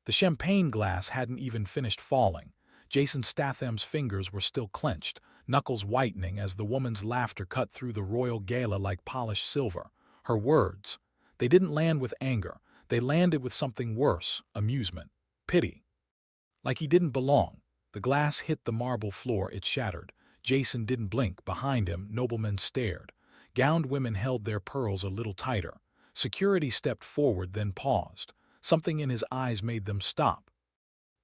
The champagne glass hadn't even finished falling. Jason Statham's fingers were still clenched, knuckles whitening as the woman's laughter cut through the royal gala like polished silver. Her words, they didn't land with anger. They landed with something worse, amusement, pity. Like he didn't belong. The glass hit the marble floor, it shattered. Jason didn't blink. Behind him, noblemen stared. Gowned women held their pearls a little tighter. Security stepped forward, then paused. Something in his eyes made them stop.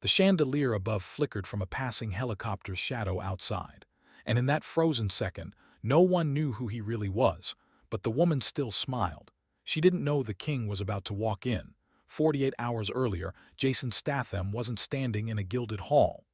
The chandelier above flickered from a passing helicopter's shadow outside. And in that frozen second, no one knew who he really was. But the woman still smiled. She didn't know the king was about to walk in. 48 hours earlier, Jason Statham wasn't standing in a gilded hall.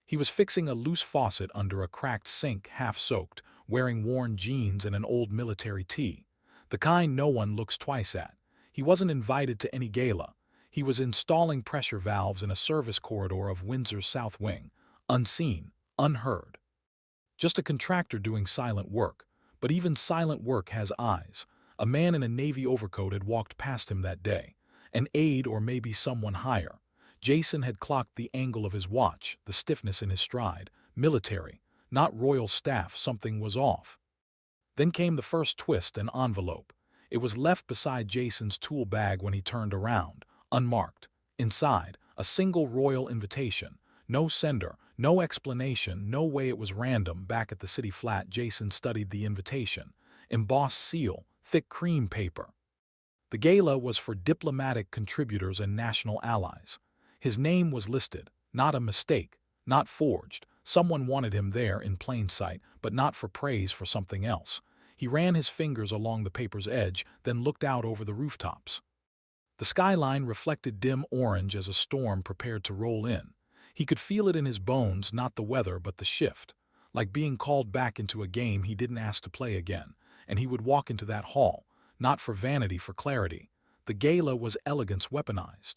He was fixing a loose faucet under a cracked sink, half-soaked, wearing worn jeans and an old military tee. The kind no one looks twice at. He wasn't invited to any gala. He was installing pressure valves in a service corridor of Windsor's south wing, unseen, unheard. Just a contractor doing silent work. But even silent work has eyes. A man in a navy overcoat had walked past him that day. An aide or maybe someone higher. Jason had clocked the angle of his watch, the stiffness in his stride. Military, not royal staff. Something was off. Then came the first twist, an envelope. It was left beside Jason's tool bag when he turned around, unmarked. Inside, a single royal invitation. No sender, no explanation, no way it was random. Back at the city flat, Jason studied the invitation. Embossed seal, thick cream paper. The gala was for diplomatic contributors and national allies. His name was listed, not a mistake, not forged. Someone wanted him there in plain sight, but not for praise, for something else. He ran his fingers along the paper's edge, then looked out over the rooftops. The skyline reflected dim orange as a storm prepared to roll in. He could feel it in his bones, not the weather but the shift. Like being called back into a game he didn't ask to play again. And he would walk into that hall, not for vanity, for clarity. The gala was elegance weaponized.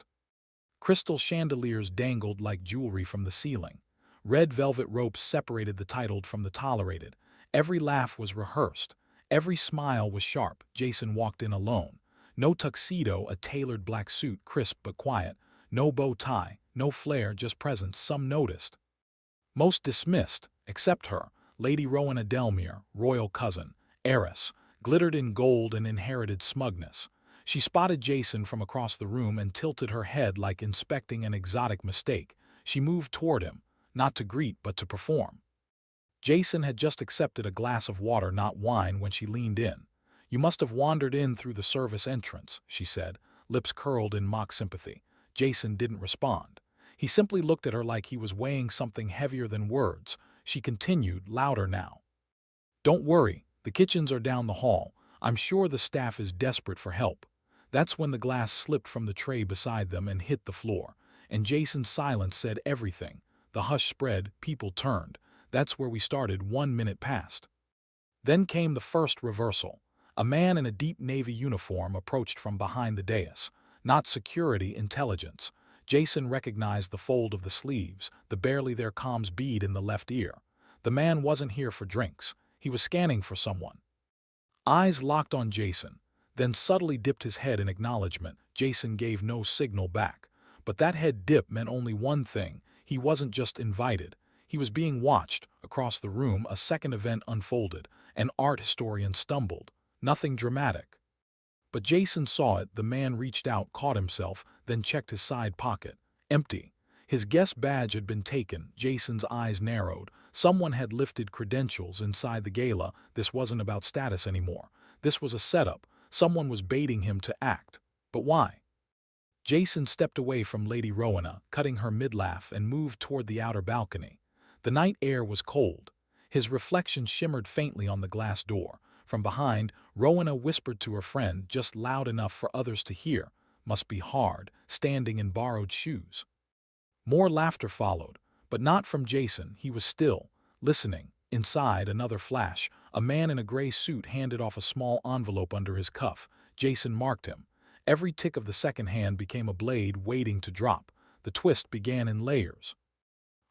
Crystal chandeliers dangled like jewelry from the ceiling. Red velvet ropes separated the titled from the tolerated. Every laugh was rehearsed. Every smile was sharp. Jason walked in alone. No tuxedo, a tailored black suit, crisp but quiet. No bow tie, no flair, just presence. Some noticed. Most dismissed, except her, Lady Rowena Delmere, royal cousin, heiress, glittered in gold and inherited smugness. She spotted Jason from across the room and tilted her head like inspecting an exotic mistake. She moved toward him, not to greet but to perform. Jason had just accepted a glass of water, not wine, when she leaned in. "You must have wandered in through the service entrance," she said, lips curled in mock sympathy. Jason didn't respond. He simply looked at her like he was weighing something heavier than words. She continued, louder now. "Don't worry, the kitchens are down the hall. I'm sure the staff is desperate for help." That's when the glass slipped from the tray beside them and hit the floor. And Jason's silence said everything. The hush spread, people turned. That's where we started. 1 minute passed. Then came the first reversal. A man in a deep navy uniform approached from behind the dais. Not security, intelligence. Jason recognized the fold of the sleeves, the barely there comms bead in the left ear. The man wasn't here for drinks. He was scanning for someone. Eyes locked on Jason, then subtly dipped his head in acknowledgement. Jason gave no signal back. But that head dip meant only one thing. He wasn't just invited. He was being watched. Across the room, a second event unfolded. An art historian stumbled. Nothing dramatic. But Jason saw it. The man reached out, caught himself, then checked his side pocket. Empty. His guest badge had been taken. Jason's eyes narrowed. Someone had lifted credentials inside the gala. This wasn't about status anymore. This was a setup. Someone was baiting him to act. But why? Jason stepped away from Lady Rowena, cutting her mid-laugh, and moved toward the outer balcony. The night air was cold. His reflection shimmered faintly on the glass door. From behind, Rowena whispered to her friend, just loud enough for others to hear. "Must be hard, standing in borrowed shoes." More laughter followed, but not from Jason. He was still, listening. Inside, another flash. A man in a gray suit handed off a small envelope under his cuff. Jason marked him. Every tick of the second hand became a blade waiting to drop. The twist began in layers.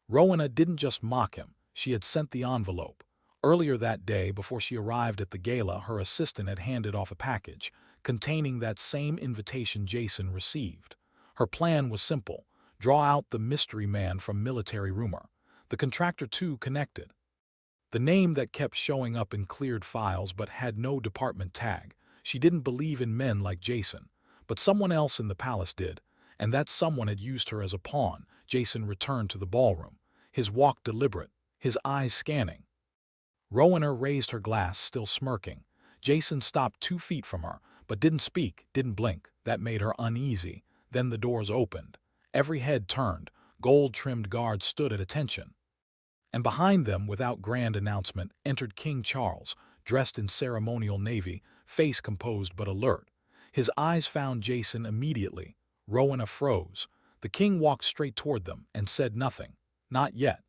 Rowena didn't just mock him. She had sent the envelope. Earlier that day, before she arrived at the gala, her assistant had handed off a package containing that same invitation Jason received. Her plan was simple: draw out the mystery man from military rumor. The contractor too connected. The name that kept showing up in cleared files but had no department tag. She didn't believe in men like Jason, but someone else in the palace did, and that someone had used her as a pawn. Jason returned to the ballroom, his walk deliberate, his eyes scanning. Rowena raised her glass, still smirking. Jason stopped 2 feet from her, but didn't speak, didn't blink. That made her uneasy. Then the doors opened. Every head turned. Gold-trimmed guards stood at attention. And behind them, without grand announcement, entered King Charles, dressed in ceremonial navy, face composed but alert. His eyes found Jason immediately. Rowena froze. The king walked straight toward them and said nothing. Not yet.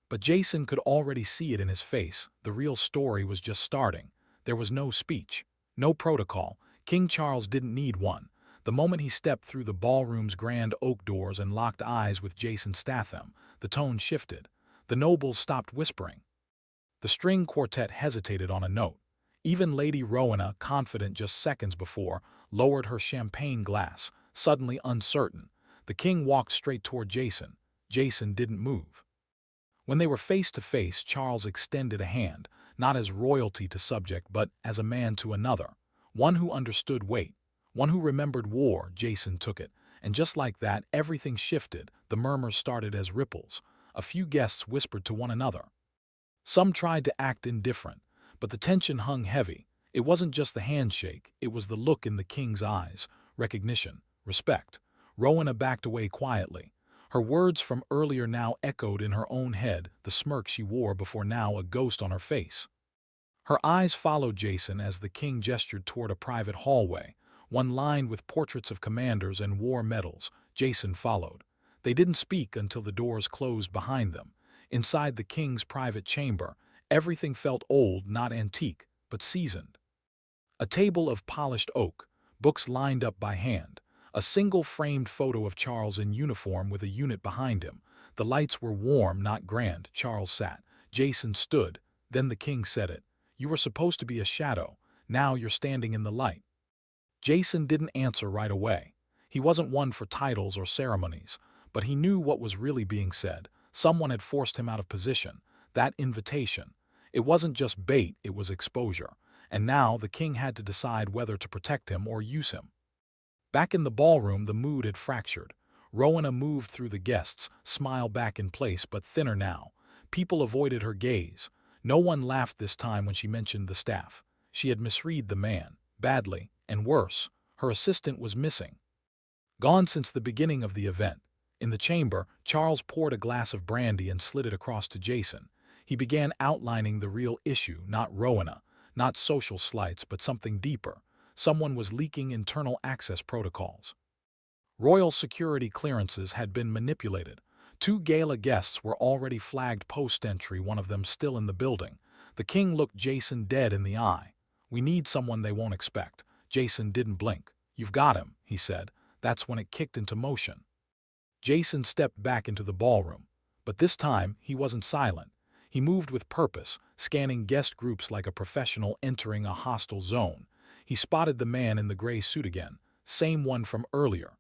But Jason could already see it in his face. The real story was just starting. There was no speech, no protocol. King Charles didn't need one. The moment he stepped through the ballroom's grand oak doors and locked eyes with Jason Statham, the tone shifted. The nobles stopped whispering. The string quartet hesitated on a note. Even Lady Rowena, confident just seconds before, lowered her champagne glass, suddenly uncertain. The king walked straight toward Jason. Jason didn't move. When they were face to face, Charles extended a hand, not as royalty to subject, but as a man to another. One who understood weight, one who remembered war. Jason took it, and just like that, everything shifted. The murmurs started as ripples. A few guests whispered to one another. Some tried to act indifferent, but the tension hung heavy. It wasn't just the handshake, it was the look in the king's eyes. Recognition, respect. Rowena backed away quietly. Her words from earlier now echoed in her own head, the smirk she wore before now a ghost on her face. Her eyes followed Jason as the king gestured toward a private hallway, one lined with portraits of commanders and war medals. Jason followed. They didn't speak until the doors closed behind them. Inside the king's private chamber, everything felt old, not antique, but seasoned. A table of polished oak, books lined up by hand, a single framed photo of Charles in uniform with a unit behind him. The lights were warm, not grand. Charles sat. Jason stood. Then the king said it. "You were supposed to be a shadow. Now you're standing in the light." Jason didn't answer right away. He wasn't one for titles or ceremonies, but he knew what was really being said. Someone had forced him out of position. That invitation. It wasn't just bait, it was exposure. And now the king had to decide whether to protect him or use him. Back in the ballroom, the mood had fractured. Rowena moved through the guests, smile back in place but thinner now. People avoided her gaze. No one laughed this time when she mentioned the staff. She had misread the man, badly, and worse, her assistant was missing. Gone since the beginning of the event. In the chamber, Charles poured a glass of brandy and slid it across to Jason. He began outlining the real issue, not Rowena, not social slights, but something deeper. Someone was leaking internal access protocols. Royal security clearances had been manipulated. 2 gala guests were already flagged post-entry, one of them still in the building. The king looked Jason dead in the eye. "We need someone they won't expect." Jason didn't blink. "You've got him," he said. That's when it kicked into motion. Jason stepped back into the ballroom. But this time, he wasn't silent. He moved with purpose, scanning guest groups like a professional entering a hostile zone. He spotted the man in the gray suit again, same one from earlier.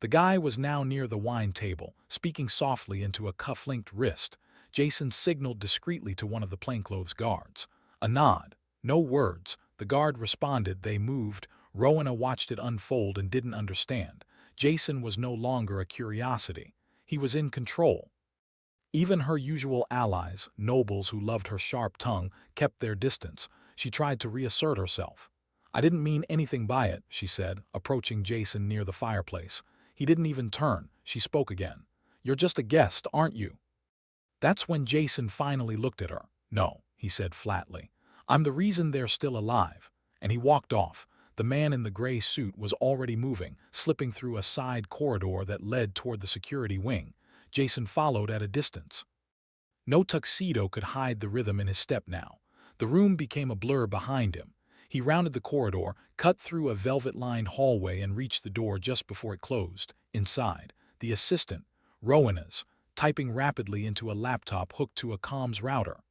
The guy was now near the wine table, speaking softly into a cuff-linked wrist. Jason signaled discreetly to one of the plainclothes guards. A nod. No words. The guard responded. They moved. Rowena watched it unfold and didn't understand. Jason was no longer a curiosity. He was in control. Even her usual allies, nobles who loved her sharp tongue, kept their distance. She tried to reassert herself. "I didn't mean anything by it," she said, approaching Jason near the fireplace. He didn't even turn. She spoke again. "You're just a guest, aren't you?" That's when Jason finally looked at her. "No," he said flatly. "I'm the reason they're still alive." And he walked off. The man in the gray suit was already moving, slipping through a side corridor that led toward the security wing. Jason followed at a distance. No tuxedo could hide the rhythm in his step now. The room became a blur behind him. He rounded the corridor, cut through a velvet-lined hallway and reached the door just before it closed. Inside, the assistant, Rowena's, typing rapidly into a laptop hooked to a comms router.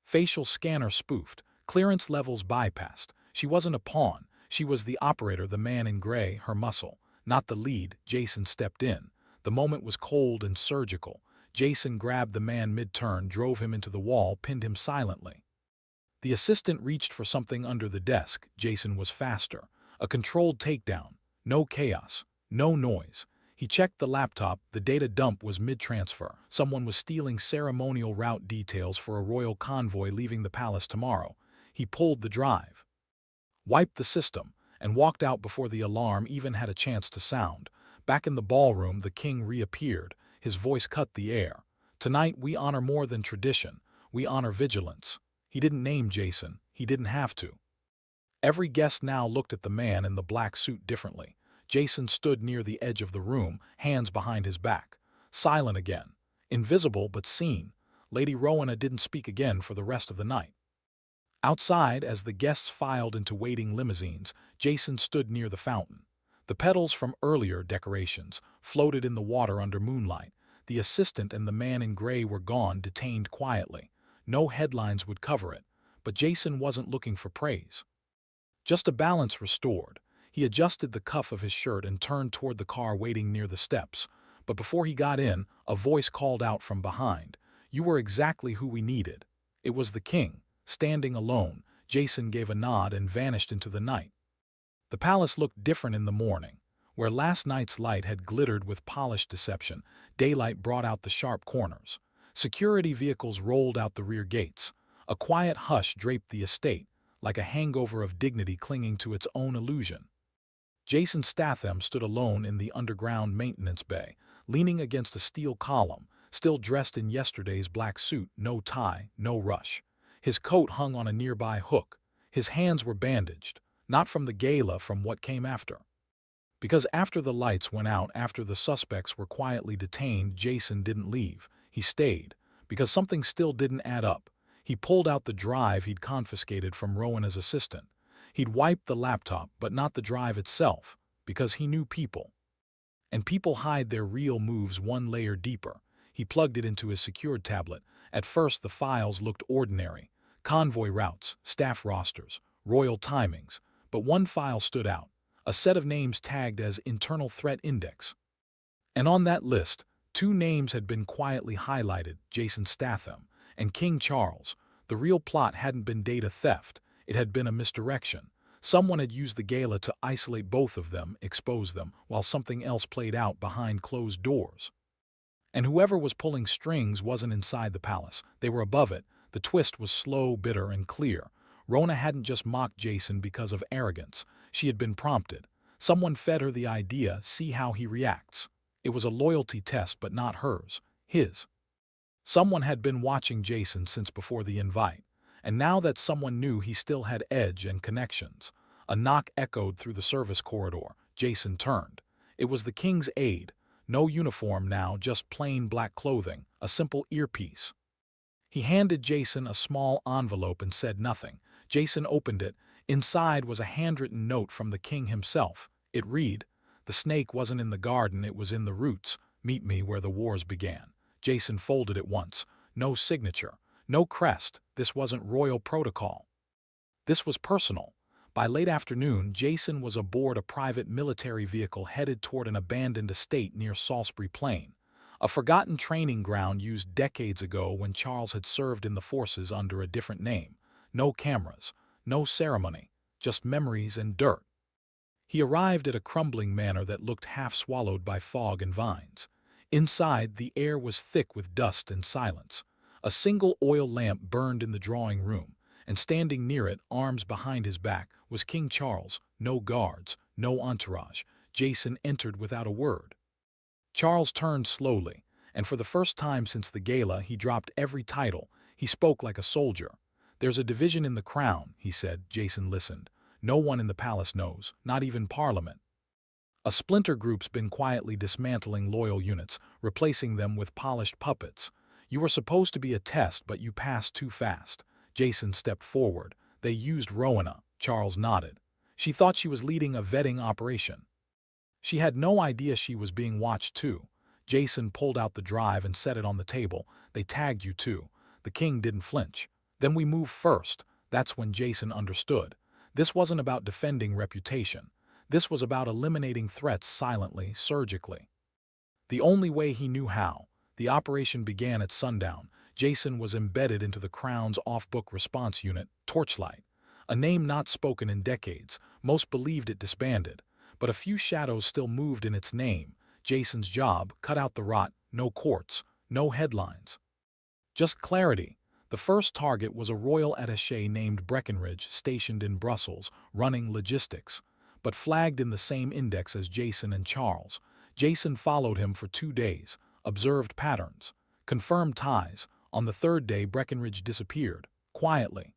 Facial scanner spoofed, clearance levels bypassed. She wasn't a pawn. She was the operator, the man in gray, her muscle. not the lead. Jason stepped in. The moment was cold and surgical. Jason grabbed the man mid-turn, drove him into the wall, pinned him silently. The assistant reached for something under the desk. Jason was faster. A controlled takedown. No chaos. No noise. He checked the laptop. The data dump was mid-transfer. Someone was stealing ceremonial route details for a royal convoy leaving the palace tomorrow. He pulled the drive, wiped the system, and walked out before the alarm even had a chance to sound. Back in the ballroom, the king reappeared. His voice cut the air. "Tonight we honor more than tradition. We honor vigilance." He didn't name Jason. He didn't have to. Every guest now looked at the man in the black suit differently. Jason stood near the edge of the room, hands behind his back. Silent again. Invisible but seen. Lady Rowena didn't speak again for the rest of the night. Outside, as the guests filed into waiting limousines, Jason stood near the fountain. The petals from earlier decorations floated in the water under moonlight. The assistant and the man in gray were gone, detained quietly. No headlines would cover it, but Jason wasn't looking for praise. Just a balance restored. He adjusted the cuff of his shirt and turned toward the car waiting near the steps. But before he got in, a voice called out from behind. "You were exactly who we needed." It was the king. Standing alone, Jason gave a nod and vanished into the night. The palace looked different in the morning. Where last night's light had glittered with polished deception, daylight brought out the sharp corners. Security vehicles rolled out the rear gates. A quiet hush draped the estate, like a hangover of dignity clinging to its own illusion. Jason Statham stood alone in the underground maintenance bay, leaning against a steel column, still dressed in yesterday's black suit, no tie, no rush. His coat hung on a nearby hook. His hands were bandaged, not from the gala, from what came after. Because after the lights went out, after the suspects were quietly detained, Jason didn't leave. He stayed, because something still didn't add up. He pulled out the drive he'd confiscated from Rowena's assistant. He'd wiped the laptop, but not the drive itself, because he knew people. And people hide their real moves one layer deeper. He plugged it into his secured tablet. At first the files looked ordinary. Convoy routes, staff rosters, royal timings. But one file stood out. A set of names tagged as Internal Threat Index. And on that list, two names had been quietly highlighted, Jason Statham and King Charles. The real plot hadn't been data theft. It had been a misdirection. Someone had used the gala to isolate both of them, expose them, while something else played out behind closed doors. And whoever was pulling strings wasn't inside the palace. They were above it. The twist was slow, bitter, and clear. Rowena hadn't just mocked Jason because of arrogance. She had been prompted. Someone fed her the idea, see how he reacts. It was a loyalty test, but not hers. His. Someone had been watching Jason since before the invite. And now that someone knew he still had edge and connections. A knock echoed through the service corridor. Jason turned. It was the king's aide. No uniform now, just plain black clothing, a simple earpiece. He handed Jason a small envelope and said nothing. Jason opened it. Inside was a handwritten note from the king himself. It read, "The snake wasn't in the garden, it was in the roots. Meet me where the wars began." Jason folded it once. No signature. No crest. This wasn't royal protocol. This was personal. By late afternoon, Jason was aboard a private military vehicle headed toward an abandoned estate near Salisbury Plain, a forgotten training ground used decades ago when Charles had served in the forces under a different name. No cameras, no ceremony, just memories and dirt. He arrived at a crumbling manor that looked half swallowed by fog and vines. Inside, the air was thick with dust and silence. A single oil lamp burned in the drawing room, and standing near it, arms behind his back, was King Charles. No guards, no entourage. Jason entered without a word. Charles turned slowly, and for the first time since the gala, he dropped every title. He spoke like a soldier. "There's a division in the crown," he said. Jason listened. "No one in the palace knows, not even Parliament. A splinter group's been quietly dismantling loyal units, replacing them with polished puppets. You were supposed to be a test, but you passed too fast." Jason stepped forward. "They used Rowena." Charles nodded. "She thought she was leading a vetting operation. She had no idea she was being watched too." Jason pulled out the drive and set it on the table. "They tagged you too." The king didn't flinch. "Then we move first." That's when Jason understood. This wasn't about defending reputation. This was about eliminating threats silently, surgically. The only way he knew how. The operation began at sundown. Jason was embedded into the Crown's off-book response unit, Torchlight. A name not spoken in decades. Most believed it disbanded. But a few shadows still moved in its name. Jason's job: cut out the rot, no courts, no headlines. Just clarity. The first target was a royal attaché named Breckenridge, stationed in Brussels, running logistics, but flagged in the same index as Jason and Charles. Jason followed him for 2 days, observed patterns, confirmed ties. On the third day, Breckenridge disappeared, quietly.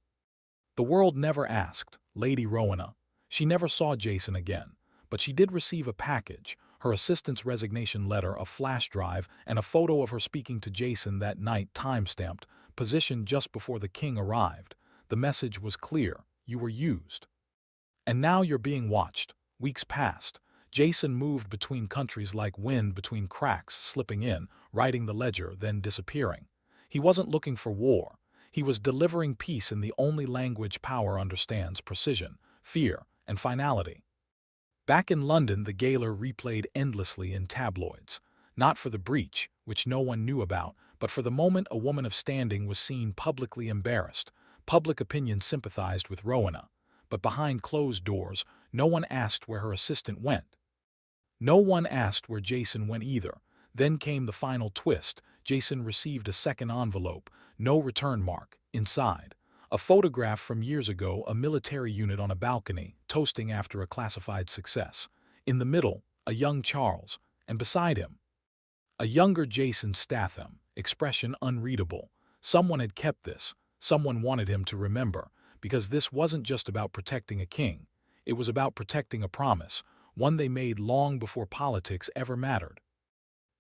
The world never asked. Lady Rowena. She never saw Jason again, but she did receive a package: her assistant's resignation letter, a flash drive, and a photo of her speaking to Jason that night, time-stamped, positioned just before the king arrived. The message was clear: you were used. And now you're being watched. Weeks passed. Jason moved between countries like wind between cracks, slipping in, writing the ledger, then disappearing. He wasn't looking for war. He was delivering peace in the only language power understands: precision, fear, and finality. Back in London, the Gala replayed endlessly in tabloids. Not for the breach, which no one knew about, but for the moment a woman of standing was seen publicly embarrassed. Public opinion sympathized with Rowena. But behind closed doors, no one asked where her assistant went. No one asked where Jason went either. Then came the final twist. Jason received a second envelope, no return mark. Inside, a photograph from years ago, a military unit on a balcony, toasting after a classified success. In the middle, a young Charles, and beside him, a younger Jason Statham, expression unreadable. Someone had kept this. Someone wanted him to remember, because this wasn't just about protecting a king. It was about protecting a promise, one they made long before politics ever mattered.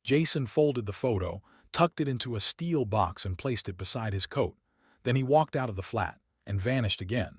Jason folded the photo, tucked it into a steel box, and placed it beside his coat. Then he walked out of the flat and vanished again.